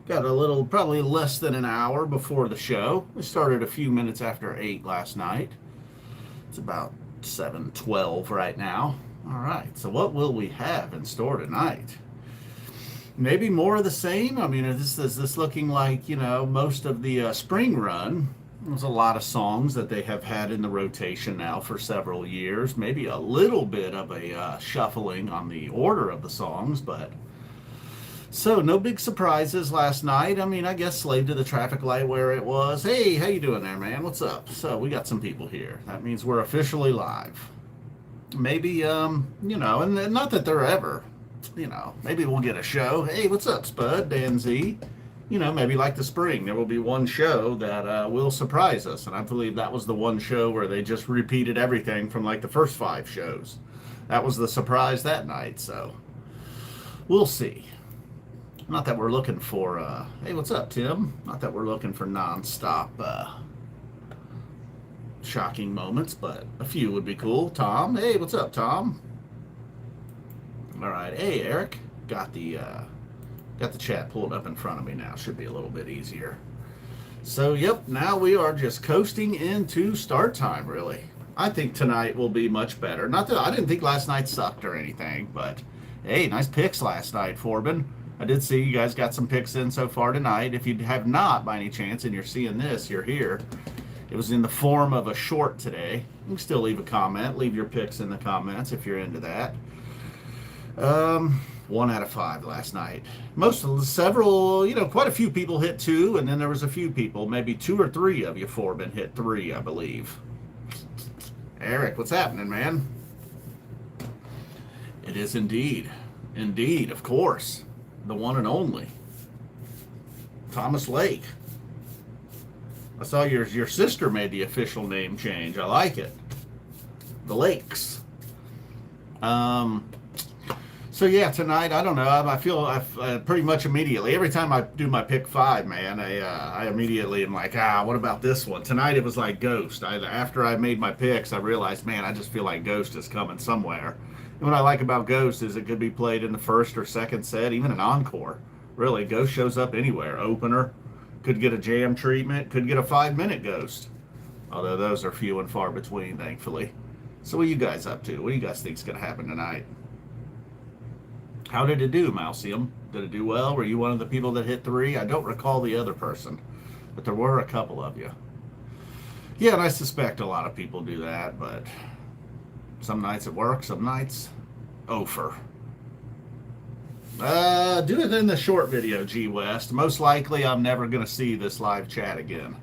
Got a little, probably less than an hour before the show. We started a few minutes after 8 last night. It's about 7:12 right now. All right, so what will we have in store tonight? Maybe more of the same. I mean, is this looking like, most of the spring run? There's a lot of songs that they have had in the rotation now for several years. Maybe a little bit of a shuffling on the order of the songs, but so no big surprises last night. I mean, I guess slave to the traffic light where it was. Hey, how you doing there, man? What's up? So we got some people here. That means we're officially live. Maybe and not that they're ever, maybe we'll get a show. Hey, what's up, Spud, Dan Z? Maybe like the spring, there will be one show that will surprise us, and I believe that was the one show where they just repeated everything from like the first 5 shows. That was the surprise that night. So we'll see. Not that we're looking for, hey, what's up, Tim? Not that we're looking for nonstop shocking moments, but a few would be cool. Tom, hey, what's up, Tom? All right, hey, Eric, got the chat pulled up in front of me now. Should be a little bit easier. So, yep, now we are just coasting into start time, really. I think tonight will be much better. Not that I didn't think last night sucked or anything, but hey, nice picks last night, Forbin. I did see you guys got some picks in so far tonight. If you have not, by any chance, and you're seeing this, you're here. It was in the form of a short today. You can still leave a comment. Leave your picks in the comments if you're into that. 1 out of 5 last night. Several, quite a few people hit 2, and then there was a few people, maybe 2 or 3 of you Forbin hit 3, I believe. Eric, what's happening, man? It is indeed. Indeed, of course. The one and only Thomas Lake. I saw your sister made the official name change. I like it. The Lakes. So yeah, tonight I don't know. I feel I pretty much immediately every time I do my pick 5, man, I immediately am like, what about this one? Tonight it was like Ghost. After I made my picks, I realized, man, I just feel like Ghost is coming somewhere. And what I like about Ghost is it could be played in the first or second set, even an encore. Really, Ghost shows up anywhere. Opener, could get a jam treatment, could get a 5-minute Ghost. Although those are few and far between, thankfully. So what are you guys up to? What do you guys think is going to happen tonight? How did it do, Mousium? Did it do well? Were you one of the people that hit 3? I don't recall the other person, but there were a couple of you. Yeah, and I suspect a lot of people do that, but some nights it works, some nights, over. Do it in the short video, G West. Most likely I'm never going to see this live chat again.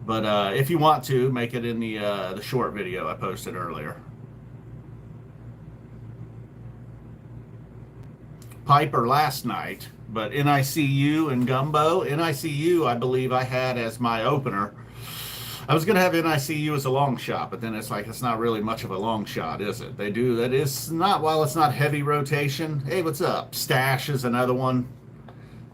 But if you want to, make it in the short video I posted earlier. Piper last night, but NICU and Gumbo. NICU, I believe I had as my opener. I was going to have NICU as a long shot, but then it's like, it's not really much of a long shot, is it? They do, that is not, while it's not heavy rotation. Hey, what's up? Stash is another one.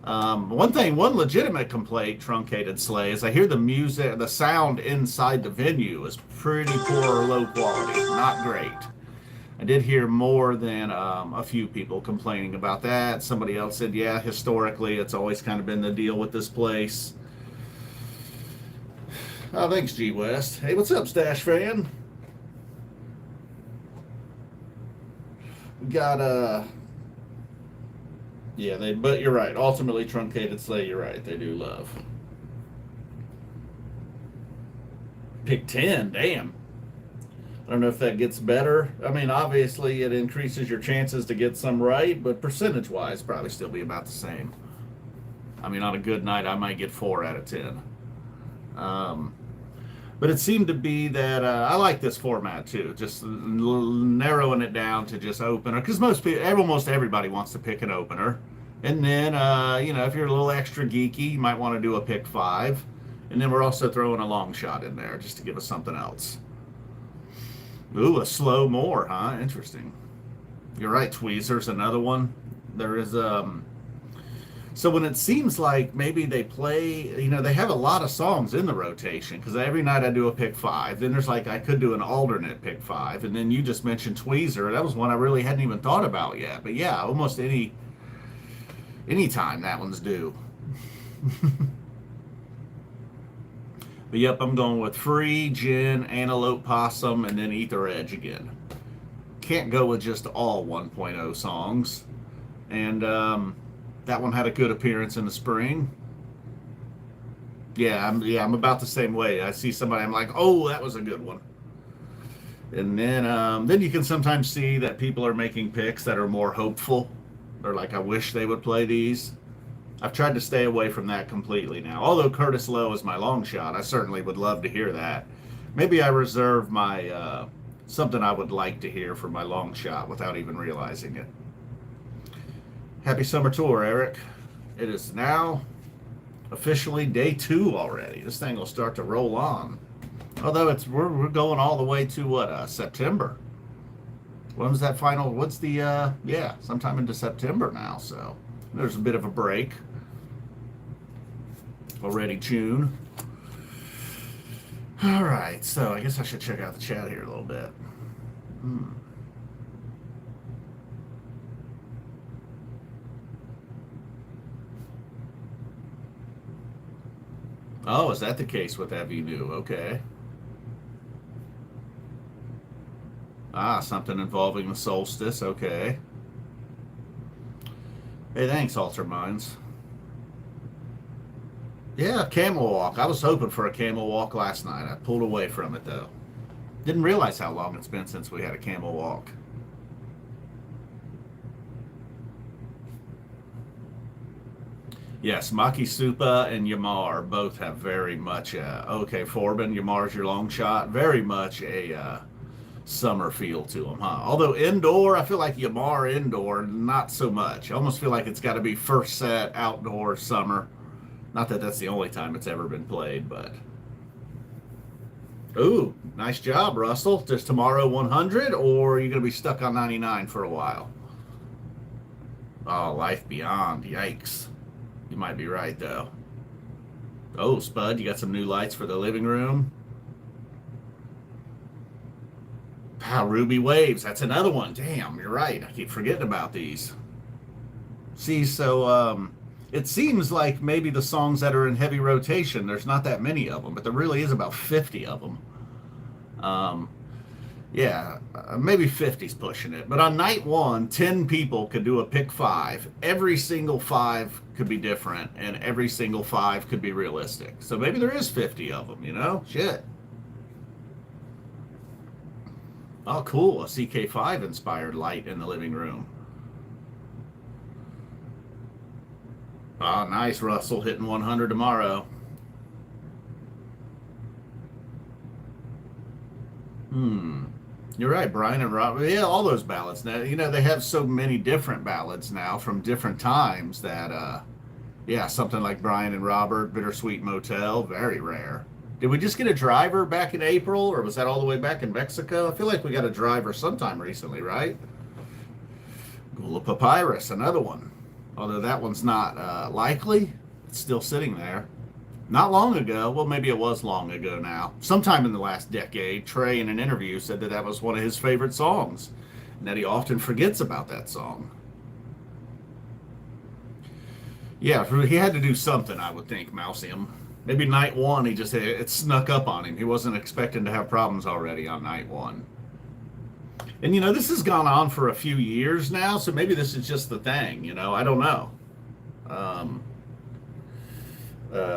One legitimate complaint, Truncated Slay, is I hear the music, the sound inside the venue is pretty poor or low quality. Not great. I did hear more than a few people complaining about that. Somebody else said, yeah, historically, it's always kind of been the deal with this place. Oh, thanks, G West. Hey, what's up, Stash fan? We got but you're right. Ultimately, Truncated Slay, you're right. They do love. Pick 10, damn. I don't know if that gets better. I mean, obviously, it increases your chances to get some right, but percentage-wise, probably still be about the same. I mean, on a good night, I might get 4 out of 10. But it seemed to be that I like this format too, just narrowing it down to just opener, because almost everybody wants to pick an opener, and then if you're a little extra geeky, you might want to do a pick 5, and then we're also throwing a long shot in there just to give us something else. Ooh, a slow more, huh? Interesting. You're right, Tweezer's another one. There is so when it seems like maybe they play, they have a lot of songs in the rotation, because every night I do a pick 5. Then there's like, I could do an alternate pick 5. And then you just mentioned Tweezer. That was one I really hadn't even thought about yet. But yeah, almost any Anytime that one's due. But yep, I'm going with Free, Gin, Antelope Possum, and then Ether Edge again. Can't go with just all 1.0 songs. And that one had a good appearance in the spring. Yeah, I'm about the same way. I see somebody, I'm like, oh, that was a good one. And then you can sometimes see that people are making picks that are more hopeful. They're like, I wish they would play these. I've tried to stay away from that completely now. Although Curtis Lowe is my long shot, I certainly would love to hear that. Maybe I reserve my something I would like to hear for my long shot without even realizing it. Happy summer tour, Eric. It is now officially day 2 already. This thing will start to roll on. Although we're going all the way to what, September. When's that final? What's the sometime into September now, so there's a bit of a break. Already June. All right, so I guess I should check out the chat here a little bit. Oh, is that the case with Avenue? Okay. Something involving the solstice. Okay. Hey, thanks, Alter Minds. Yeah, camel walk. I was hoping for a camel walk last night. I pulled away from it, though. Didn't realize how long it's been since we had a camel walk. Yes, Maki Supa and Yamar both have very much, okay, Forbin, Yamar's your long shot, very much a summer feel to them, huh? Although indoor, I feel like Yamar indoor, not so much. I almost feel like it's got to be first set, outdoor, summer. Not that that's the only time it's ever been played, but... Ooh, nice job, Russell. Does tomorrow 100, or are you going to be stuck on 99 for a while? Oh, Life Beyond. Yikes. You might be right, though. Oh, Spud, you got some new lights for the living room? Wow, Ruby Waves. That's another one. Damn, you're right. I keep forgetting about these. See, so... it seems like maybe the songs that are in heavy rotation, there's not that many of them, but there really is about 50 of them. Maybe 50's pushing it. But on night 1, 10 people could do a pick 5. Every single 5 could be different, and every single 5 could be realistic. So maybe there is 50 of them, you know? Shit. Oh, cool. A CK5 inspired light in the living room. Oh, nice, Russell, hitting 100 tomorrow. You're right, Brian and Rob. Yeah, all those ballads. Now, you know, they have so many different ballads now from different times that, something like Brian and Robert, Bittersweet Motel, very rare. Did we just get a driver back in April, or was that all the way back in Mexico? I feel like we got a driver sometime recently, right? Gula Papyrus, another one. Although that one's not likely. It's still sitting there. Not long ago, well, maybe it was long ago now, sometime in the last decade, Trey in an interview said that that was one of his favorite songs, and that he often forgets about that song. Yeah, he had to do something, I would think, Mousium. Maybe night 1, it snuck up on him. He wasn't expecting to have problems already on night 1. And, you know, this has gone on for a few years now, so maybe this is just the thing, you know? I don't know.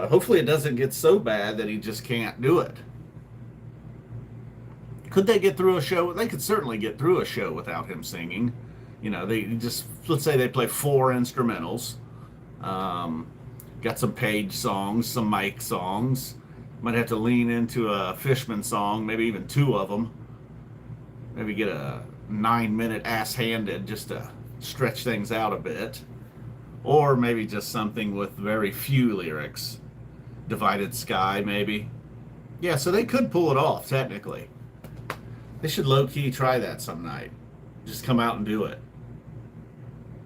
Hopefully it doesn't get so bad that he just can't do it. Could they get through a show? They could certainly get through a show without him singing. You know, let's say they play 4 instrumentals. Got some Page songs, some Mike songs. Might have to lean into a Fishman song, maybe even 2 of them. Maybe get a 9-minute ass-handed just to stretch things out a bit. Or maybe just something with very few lyrics. Divided Sky, maybe. Yeah, so they could pull it off, technically. They should low-key try that some night. Just come out and do it.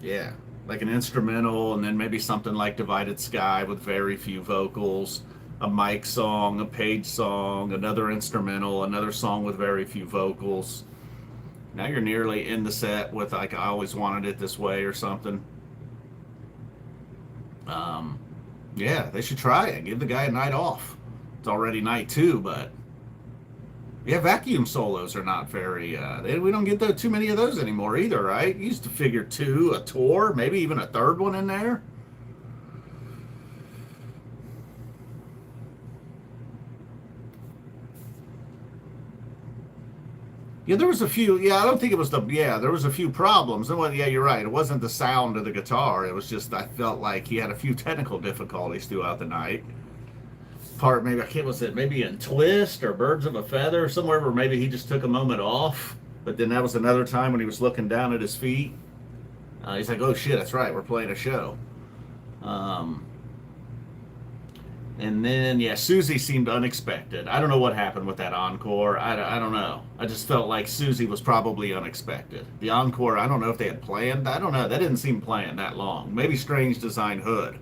Yeah, like an instrumental, and then maybe something like Divided Sky with very few vocals. A Mike song, a Page song, another instrumental, another song with very few vocals. Now you're nearly in the set with, like, I Always Wanted It This Way or something. Um, yeah, they should try it. Give the guy a night off. It's already night 2, but yeah, vacuum solos are not very. We don't get too many of those anymore either, right? You used to figure 2 a tour, maybe even a third one in there. Yeah, there was a few. Yeah, I don't think it was the. Yeah, there was a few problems. And well, yeah, you're right. It wasn't the sound of the guitar. It was just I felt like he had a few technical difficulties throughout the night. Part maybe I can't. Was it maybe in Twist or Birds of a Feather somewhere where maybe he just took a moment off. But then that was another time when he was looking down at his feet. He's like, "Oh shit, that's right. We're playing a show." Um, And then, yeah, Susie seemed unexpected. I don't know what happened with that encore. I don't know. I just felt like Susie was probably unexpected. The encore, I don't know if they had planned. I don't know. That didn't seem planned that long. Maybe Strange Design Hood.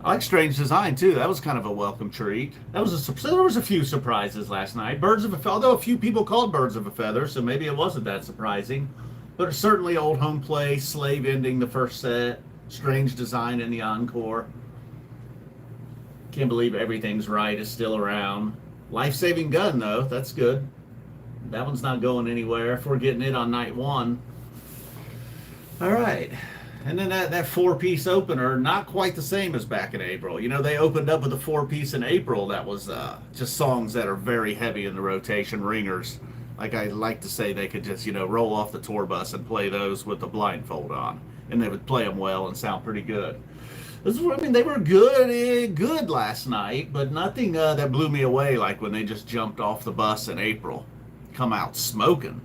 I like Strange Design, too. That was kind of a welcome treat. There was a few surprises last night. Birds of a Feather, although a few people called Birds of a Feather, so maybe it wasn't that surprising. But it's certainly Old Home Place, Slave ending the first set, Strange Design in the encore. Can't believe Everything's Right is still around. Life-Saving Gun, though. That's good. That one's not going anywhere if we're getting it on night 1. All right. And then that 4-piece opener, not quite the same as back in April. You know, they opened up with a 4-piece in April that was just songs that are very heavy in the rotation, ringers. Like I like to say, they could just, roll off the tour bus and play those with the blindfold on. And they would play them well and sound pretty good. They were good last night, but nothing that blew me away like when they just jumped off the bus in April, come out smoking.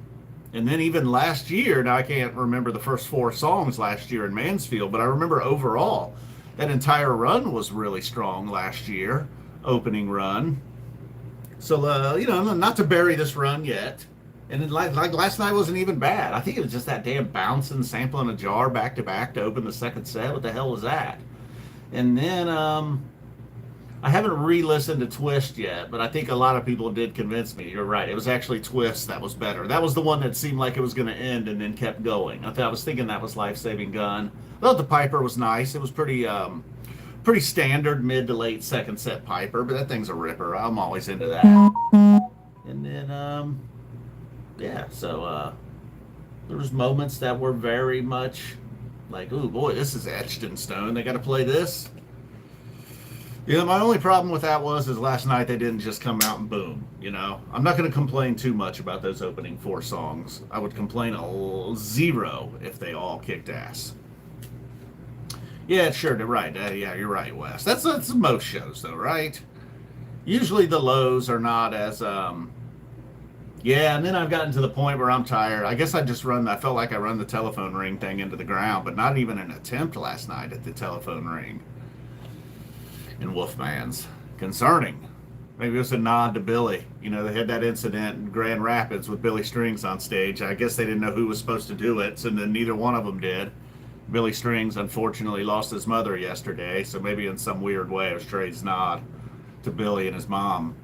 And then even last year, now I can't remember the first 4 songs last year in Mansfield, but I remember overall that entire run was really strong last year, opening run. So, not to bury this run yet. And then like last night wasn't even bad. I think it was just that damn bouncing sample in a jar back to open the second set. What the hell was that? And then I haven't re-listened to Twist yet, but I think a lot of people did convince me. You're right. It was actually Twist that was better. That was the one that seemed like it was going to end and then kept going. I was thinking that was Life-Saving Gun. I thought the Piper was nice. It was pretty standard mid to late second set Piper, but that thing's a ripper. I'm always into that. And then, so there was moments that were very much like, oh boy, this is etched in stone. They got to play this. Yeah, my only problem with that is last night they didn't just come out and boom. I'm not going to complain too much about those opening 4 songs. I would complain zero if they all kicked ass. Yeah, sure, they're right. Yeah, you're right, Wes. That's most shows though, right? Usually the lows are not as Yeah, and then I've gotten to the point where I'm tired. I guess I felt like I run the telephone ring thing into the ground, but not even an attempt last night at the telephone ring in Wolfman's. Concerning. Maybe it was a nod to Billy. They had that incident in Grand Rapids with Billy Strings on stage. I guess they didn't know who was supposed to do it, so then neither one of them did. Billy Strings unfortunately lost his mother yesterday, so maybe in some weird way it was Trey's nod to Billy and his mom.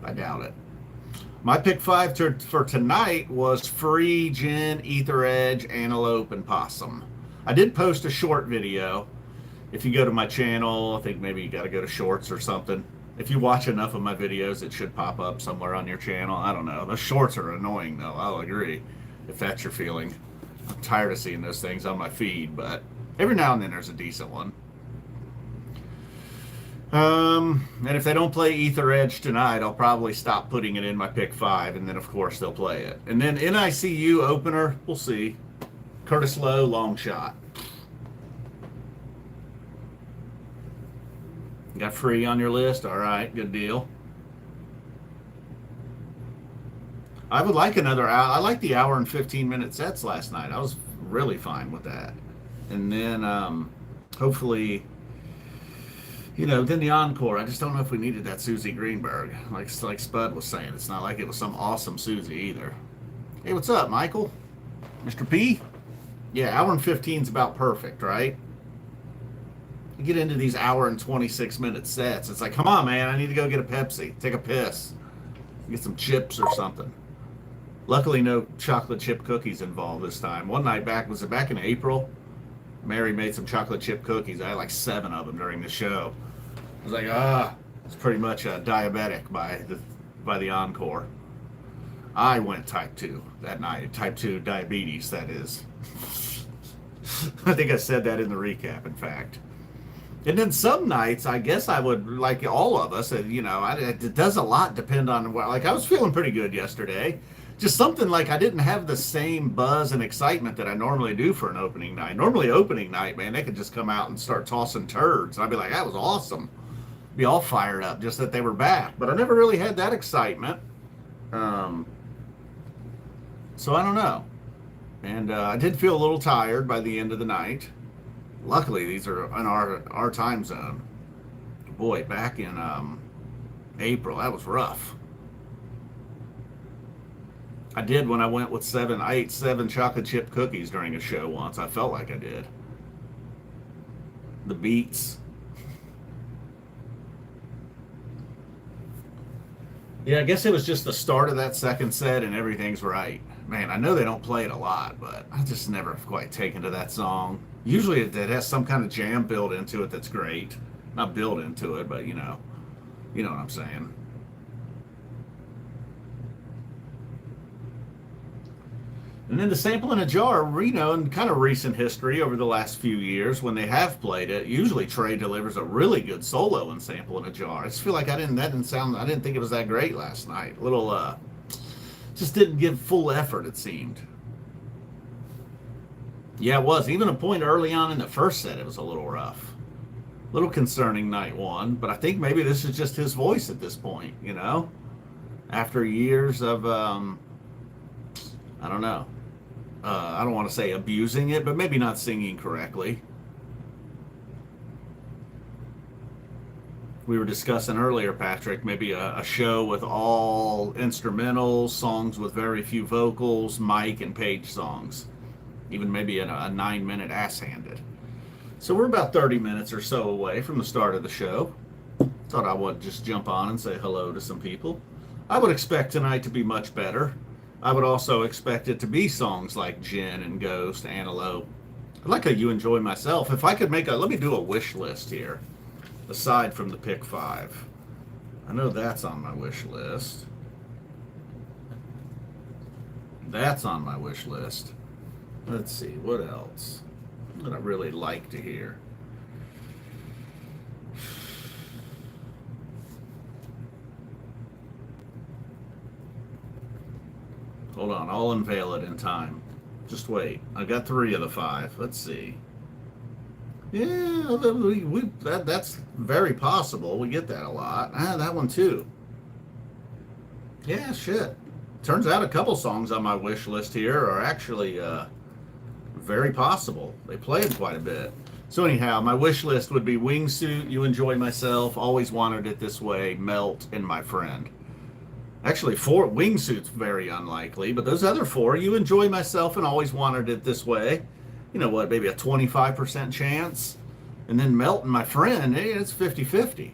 I doubt it. My pick 5 for tonight was Free, Gin, Ether Edge, Antelope, and Possum. I did post a short video. If you go to my channel, I think maybe you got to go to shorts or something. If you watch enough of my videos, it should pop up somewhere on your channel. I don't know. The shorts are annoying, though. I'll agree, if that's your feeling. I'm tired of seeing those things on my feed, but every now and then there's a decent one. And if they don't play Ether Edge tonight, I'll probably stop putting it in my pick 5, and then of course they'll play it. And then NICU opener, we'll see. Curtis Lowe, Long Shot. Got Free on your list? All right, good deal. I would like another hour. I like the hour and 15-minute sets last night. I was really fine with that. And then hopefully, then the encore. I just don't know if we needed that Susie Greenberg. Like Spud was saying, it's not like it was some awesome Susie either. Hey, what's up, Michael? Mr. P? Yeah, hour and 15 is about perfect, right? You get into these hour and 26-minute sets. It's like, come on, man, I need to go get a Pepsi. Take a piss. Get some chips or something. Luckily, no chocolate chip cookies involved this time. One night back, was it back in April? Mary made some chocolate chip cookies. I had like 7 of them during the show. I was like, it's pretty much a diabetic by the encore. I went type 2 that night. Type 2 diabetes, that is. I think I said that in the recap, in fact. And then some nights, I guess I would, like all of us, it does a lot depend on, like I was feeling pretty good yesterday. Just something like I didn't have the same buzz and excitement that I normally do for an opening night. Normally opening night, man, they could just come out and start tossing turds. And I'd be like, that was awesome. Be all fired up just that they were back. But I never really had that excitement. So I don't know. And I did feel a little tired by the end of the night. Luckily, these are in our time zone. Boy, back in April, that was rough. I did when I went with 7. I ate 7 chocolate chip cookies during a show once. I felt like I did. The beets. Yeah, I guess it was just the start of that second set and everything's right. Man, I know they don't play it a lot, but I just never quite taken to that song. Usually it has some kind of jam built into it that's great. Not built into it, but you know what I'm saying. And then the sample in a jar, in kind of recent history over the last few years, when they have played it, usually Trey delivers a really good solo and sample in a jar. I just feel like I didn't think it was that great last night. Just didn't give full effort, it seemed. Yeah, it was. Even a point early on in the first set, it was a little rough. A little concerning night 1, but I think maybe this is just his voice at this point, After years of, I don't know. I don't want to say abusing it, but maybe not singing correctly. We were discussing earlier, Patrick, maybe a show with all instrumentals, songs with very few vocals, Mike and Paige songs. Even maybe a 9-minute ass-handed. So we're about 30 minutes or so away from the start of the show. Thought I would just jump on and say hello to some people. I would expect tonight to be much better. I would also expect it to be songs like Gin and Ghost, Antelope. I'd like how You Enjoy Myself. If I could let me do a wish list here, aside from the pick 5. I know that's on my wish list. That's on my wish list. Let's see, what else would I really like to hear? Hold on, I'll unveil it in time. Just wait. I got 3 of the 5. Let's see. Yeah, that's very possible. We get that a lot. That one too. Yeah, shit. Turns out a couple songs on my wish list here are actually very possible. They play them quite a bit. So anyhow, my wish list would be Wingsuit, You Enjoy Myself, Always Wanted It This Way, Melt, and My Friend. Actually, 4 Wingsuit's very unlikely, but those other 4, You Enjoy Myself and Always Wanted It This Way, maybe a 25% chance. And then Melt and My Friend, it's 50-50.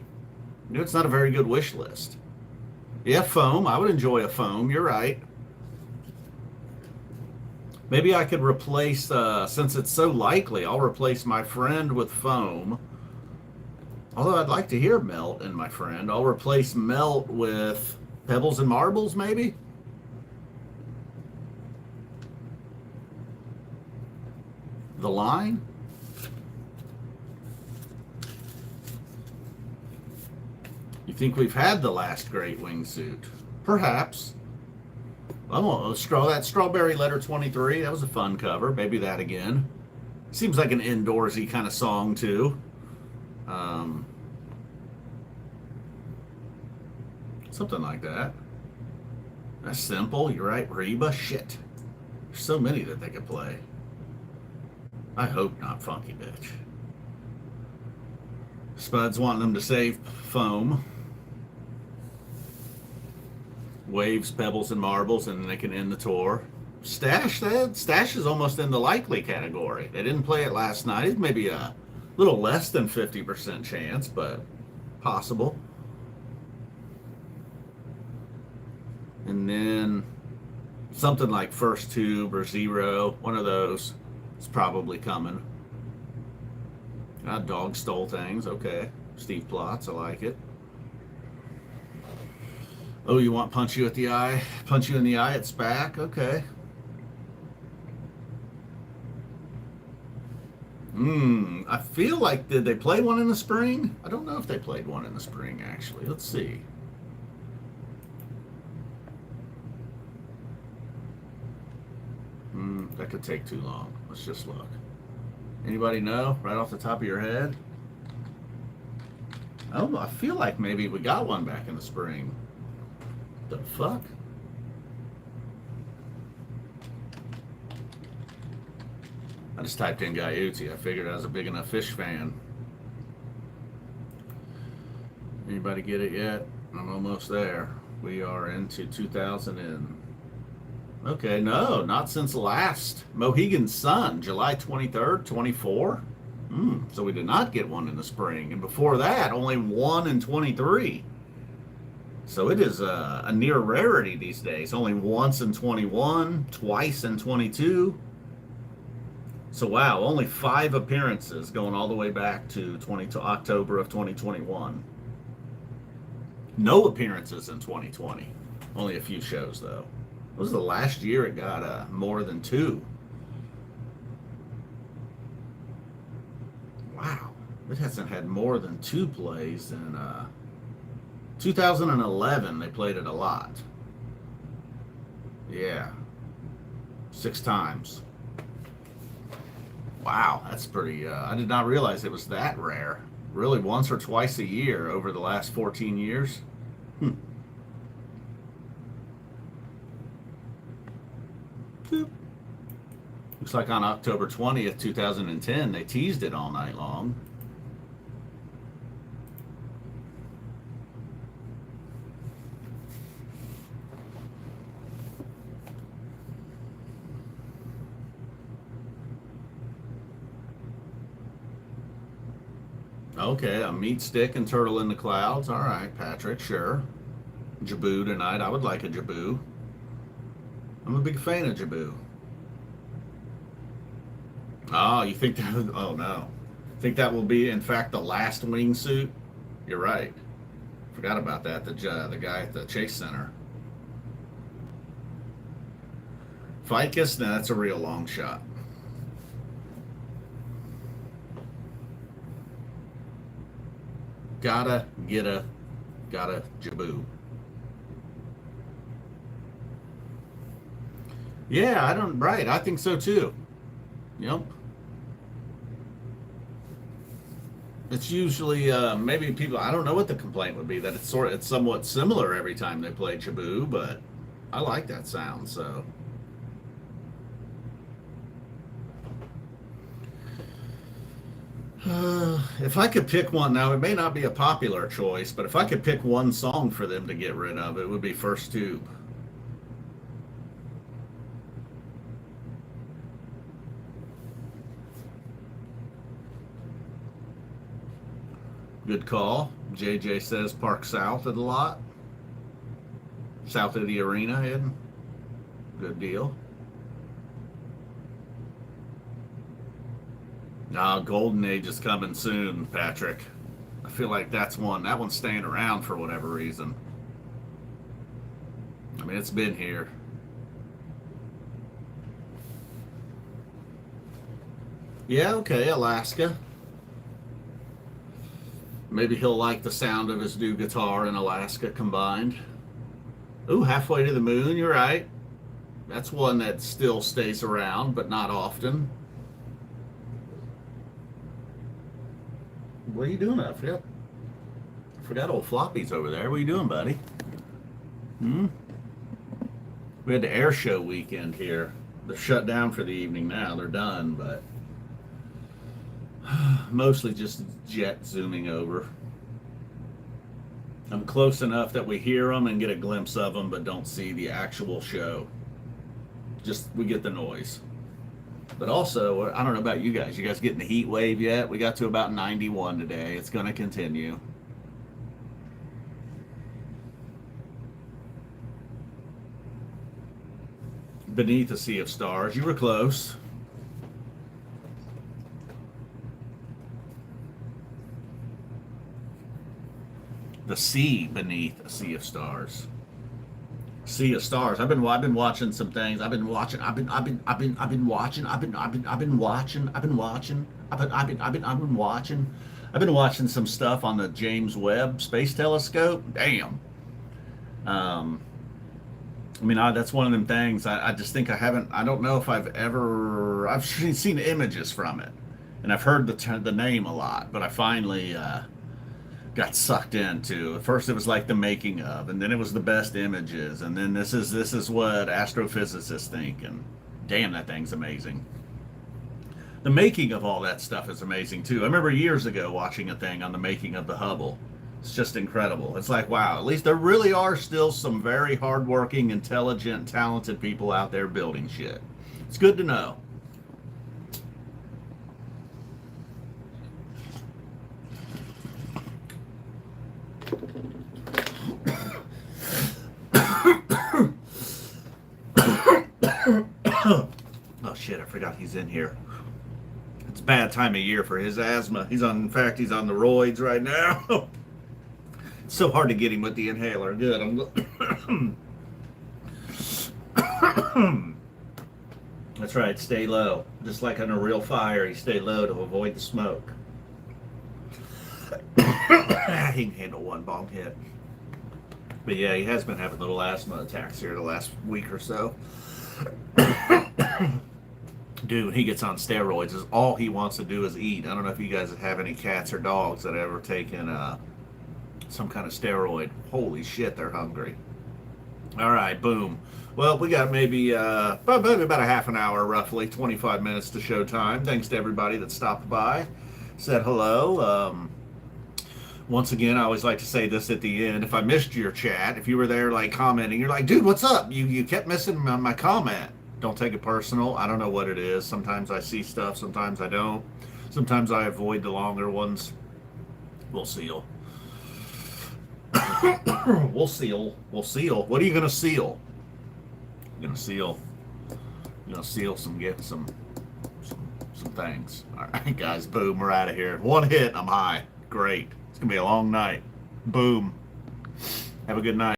It's not a very good wish list. Yeah, Foam, I would enjoy a Foam, you're right. Maybe I could replace, since it's so likely, I'll replace My Friend with Foam. Although I'd like to hear Melt and My Friend. I'll replace Melt with Pebbles and Marbles, maybe? The Line? You think we've had the last great Wingsuit? Perhaps. That Strawberry Letter 23, that was a fun cover. Maybe that again. Seems like an indoorsy kind of song, too. Something like that. That's simple. You're right, Reba. Shit. There's so many that they could play. I hope not Funky Bitch. Spud's wanting them to save Foam. Waves, Pebbles, and Marbles, and then they can end the tour. Stash is almost in the likely category. They didn't play it last night. It's maybe a little less than 50% chance, but possible. And then something like First Tube or Zero, one of those is probably coming. Dog stole things. Okay. Steve Plotz. I like it. Oh, you want punch you at the eye? Punch you in the eye at SPAC? Okay. I feel like, did they play one in the spring? I don't know if they played one in the spring, actually. Let's see. That could take too long. Let's just look. Anybody know right off the top of your head? Oh, I feel like maybe we got one back in the spring. The fuck? I just typed in Gaiuti. I figured I was a big enough fish fan. Anybody get it yet? I'm almost there. We are into 2000 and... Okay, no, not since last. Mohegan Sun, July 23rd, 24. So we did not get one in the spring. And before that, only one in 23. So it is a near rarity these days. Only once in 21, twice in 22. So wow, only 5 appearances going all the way back to October of 2021. No appearances in 2020. Only a few shows though. What was the last year it got more than 2? Wow, it hasn't had more than 2 plays in 2011. They played it a lot. Yeah, 6 times. Wow, that's pretty. I did not realize it was that rare. Really, once or twice a year over the last 14 years. Looks like on October 20th, 2010, they teased it all night long. Okay, a meat stick and turtle in the clouds. All right, Patrick, sure. Jaboo tonight. I would like a Jaboo. I'm a big fan of Jaboo. Oh, you think that? Oh no, think that will be in fact the last wingsuit? You're right. Forgot about that. The guy at the Chase Center. Ficus? No, that's a real long shot. Gotta Jaboo. Yeah, I think so too. Yep. It's usually maybe people. I don't know what the complaint would be, that it's somewhat similar every time they play Jaboo, but I like that sound. So if I could pick one now, it may not be a popular choice, but if I could pick one song for them to get rid of, it would be First Tube. Good call. JJ says park south of the lot. South of the arena, Ed. Good deal. Golden Age is coming soon, Patrick. I feel like that one's staying around for whatever reason. I mean, it's been here. Yeah, okay, Alaska. Maybe he'll like the sound of his new guitar and Alaska combined. Ooh, Halfway to the Moon, you're right. That's one that still stays around, but not often. What are you doing? I forgot old Floppy's over there. What are you doing, buddy? We had the air show weekend here. They're shut down for the evening now. They're done, but mostly just jet zooming over. I'm close enough that we hear them and get a glimpse of them, but don't see the actual show. Just, we get the noise. But also, I don't know about you guys. You guys getting the heat wave yet? We got to about 91 today. It's going to continue. Beneath a Sea of Stars. You were close. The sea beneath a sea of stars. Sea of Stars. I've been watching some things. I've been watching. I've been watching. I've been watching. I've been watching. I've been watching. I've been watching some stuff on the James Webb Space Telescope. Damn. Um, I mean, that's one of them things. I just think I haven't. I don't know if I've ever. I've seen images from it, and I've heard the name a lot. But I finally got sucked into. At first, it was like the making of, and then it was the best images, and then this is what astrophysicists think. And damn, that thing's amazing. The making of all that stuff is amazing too. I remember years ago watching a thing on the making of the Hubble. It's just incredible. It's like, wow, at least there really are still some very hardworking, intelligent, talented people out there building shit. It's good to know. Oh shit, I forgot he's in here. It's a bad time of year for his asthma. In fact, he's on the roids right now. It's so hard to get him with the inhaler. Good. That's right, stay low. Just like on a real fire, you stay low to avoid the smoke. He can handle one bong hit. But yeah, he has been having little asthma attacks here the last week or so. Dude, he gets on steroids. All he wants to do is eat. I don't know if you guys have any cats or dogs that have ever taken some kind of steroid. Holy shit, they're hungry. All right, boom. Well, we got maybe about a half an hour, roughly 25 minutes to showtime. Thanks to everybody that stopped by, said hello. Once again, I always like to say this at the end. If I missed your chat, if you were there like commenting, you're like, dude, what's up? You kept missing my comment. Don't take it personal. I don't know what it is. Sometimes I see stuff, sometimes I don't. Sometimes I avoid the longer ones. We'll seal. We'll seal. We'll seal. What are you gonna seal? You're gonna seal. You're gonna seal some things. All right, guys. Boom. We're out of here. One hit. I'm high. Great. It's gonna be a long night. Boom. Have a good night.